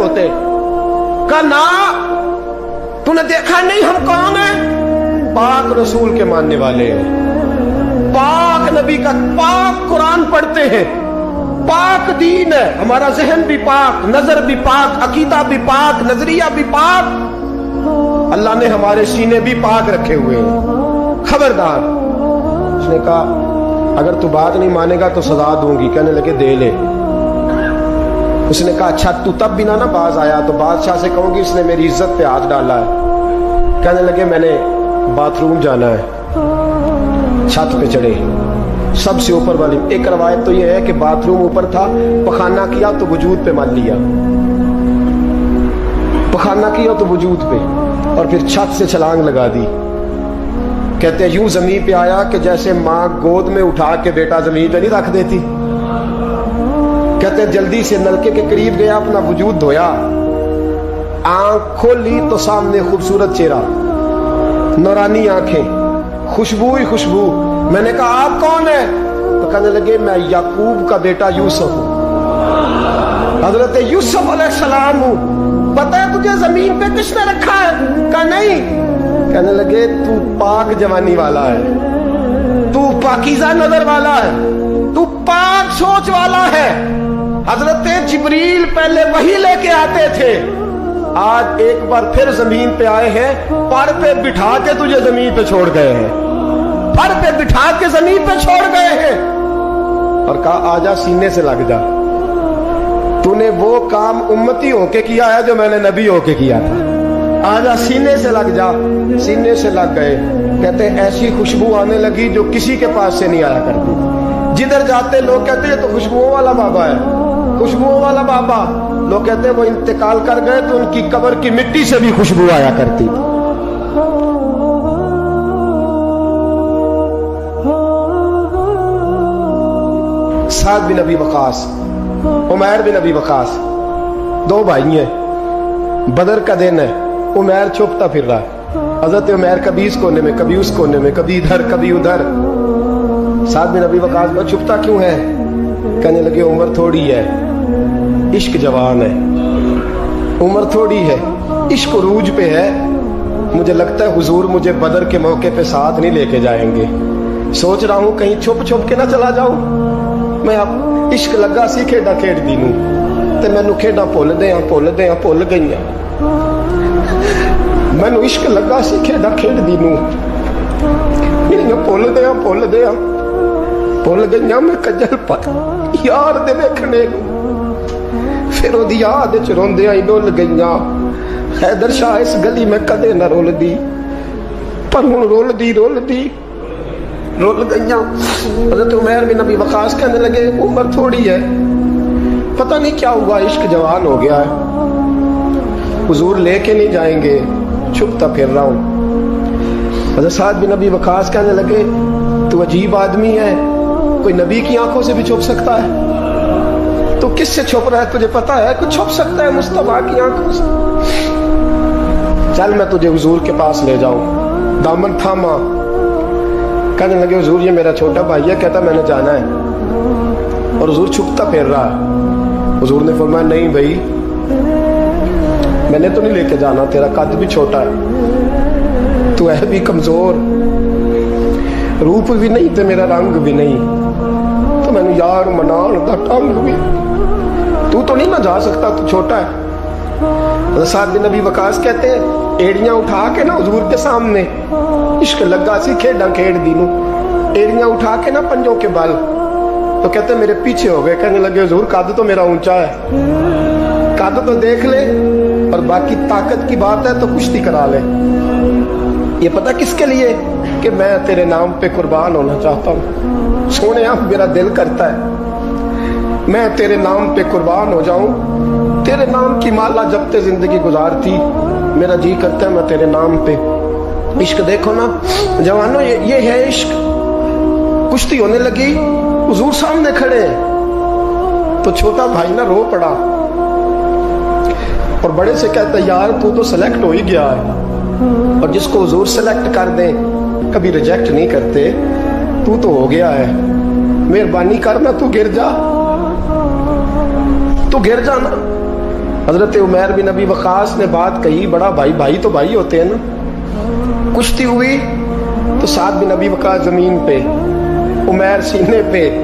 होते। कहा ना, तूने देखा नहीं हम कौन है? पाक रसूल के मानने वाले हैं, पाक नबी का पाक कुरान पढ़ते हैं, पाक दीन है, हमारा जहन भी पाक, नजर भी पाक, अकीदा भी पाक, नजरिया भी पाक, अल्लाह ने हमारे सीने भी पाक रखे हुए हैं। खबरदार। उसने कहा अगर तू बात नहीं मानेगा तो सजा दूंगी। कहने लगे दे ले। उसने कहा अच्छा तू तब भी ना बाज आया तो बादशाह से कहूंगी इसने मेरी इज्जत पे हाथ डाला है। कहने लगे मैंने बाथरूम जाना है। छत पे चढ़े, सबसे ऊपर वाली। एक रवायत तो यह है कि बाथरूम ऊपर था, पखाना किया तो वजूद पे मान लिया, पखाना किया तो वजूद पे, और फिर छत से छलांग लगा दी। कहते हैं यूं जमीन पे आया कि जैसे माँ गोद में उठा के बेटा जमीन पे नहीं रख देती। कहते हैं जल्दी से नलके के करीब गया, अपना वजूद धोया, आंख खोली तो सामने खूबसूरत चेहरा, नौरानी आंखें, खुशबू ही खुशबू। मैंने कहा आप कौन है? तो कहने लगे मैं याकूब का बेटा यूसुफ हूं, हजरत यूसुफ अलैहिस्सलाम हूं। पता है तुझे जमीन पे किसने रखा है? कहा नहीं। कहने लगे तू पाक जवानी वाला है, तू पाकीज़ा नजर वाला है, तू पाक सोच वाला है। हजरत जिब्रील पहले वही लेके आते थे, आज एक बार फिर जमीन पे आए हैं, पर पे बिठा के तुझे जमीन पे छोड़ गए हैं, पर पे बिठा के जमीन पे छोड़ गए हैं, और कहा आजा सीने से लग जा। तूने वो काम उम्मती होके किया है जो मैंने नबी होके किया था, आजा सीने से लग जा। सीने से लग गए। कहते ऐसी खुशबू आने लगी जो किसी के पास से नहीं आया करती। जिधर जाते लोग कहते हैं तो खुशबुओं वाला बाबा है, खुशबुओं वाला बाबा। लोग कहते हैं वो इंतकाल कर गए तो उनकी कब्र की मिट्टी से भी खुशबू आया करती थी। साद बिन अबी वकास, उमैर बिन अबी वकास, दो भाई हैं। बदर का दिन है, उमैर छुपता फिर रहा है। हजरत उमैर कभी इस कोने में, कभी उस कोने में, कभी इधर कभी उधर। साद बिन अबी वकास पर छुपता क्यों है? कहने लगे उम्र थोड़ी है, इश्क जवान है, उम्र थोड़ी है, इश्क उरूज पे है। मुझे लगता है हुजूर मुझे बदर के मौके पे साथ नहीं लेके जाएंगे। सोच रहा हूं कहीं छुप छुप के ना चला जाऊं। मैं अब इश्क लगा सी खेडा खेड दी नूं ते मैनू खेडा भुल गईयां। मैनू इश्क लगा सी खेडा खेड दी नूं भुल गईयां। मैं कजल पर यार दे वेखने फिर ओदी याद च रोंदियां ही डुल गईयां। हैदर शाह इस गली में कदे ना रुलदी, पर हुण रुलदी रुल गईयां। हज़रत उमैर बिन अबी वकास कहने लगे उम्र थोड़ी है, पता नहीं क्या हुआ, इश्क जवान हो गया है, हुजूर लेके नहीं जाएंगे, छुपता फिर रहा हूं। हज़रत साद बिन अबी वकास कहने लगे तू अजीब आदमी है, कोई नबी की आंखों से भी छुप सकता है? तो किससे छुप रहा है तुझे पता है? कुछ छुप सकता है मुस्तफा की आंखों से? चल मैं तुझे हुजूर के पास ले जाऊं। दामन थामा। कहने लगे हुजूर ये मेरा छोटा भाई है, कहता मैंने जाना है, और हुजूर छुपता फिर रहा है। हुजूर ने फरमाया नहीं भाई मैंने तो नहीं लेके जाना, तेरा कद भी छोटा है, तू है भी कमजोर, रूप भी नहीं ते मेरा रंग भी नहीं, तो मैंने यार मनान दा टंग भी, तू तो नहीं ना जा सकता, तू छोटा है। साद बिन अबी वकास कहते हैं एड़ियां उठा के ना हुजूर के सामने, इश्क लगा सी खेडा खेड दी नूं, एड़ियां उठा के ना पंजों के बल, तो कहते मेरे पीछे हो गए। कहने लगे हुजूर कद तो मेरा ऊंचा है, कद तो देख ले, और बाकी ताकत की बात है तो कुश्ती करा ले। ये पता किसके लिए? कि मैं तेरे नाम पे कुर्बान होना चाहता हूँ। सोने मेरा दिल करता है मैं तेरे नाम पे कुर्बान हो जाऊं, तेरे नाम की माला जपते जिंदगी गुजारती, मेरा जी करता है मैं तेरे नाम पे। इश्क देखो ना जवानों, ये है इश्क। कुश्ती होने लगी, हुजूर सामने खड़े हैं, तो छोटा भाई ना रो पड़ा, और बड़े से कहता यार तू तो सेलेक्ट हो ही गया है, और जिसको हुजूर सेलेक्ट कर दे कभी रिजेक्ट नहीं करते, तू तो हो गया है, मेहरबानी करना तू गिर जा, तू गिर जाना। حضرت عمیر بن ابی وقاص نے بات کہی، بڑا بھائی، بھائی تو بھائی ہوتے ہیں نا. کشتی ہوئی تو سعد بن ابی وقاص زمین پہ، عمیر سینے پہ،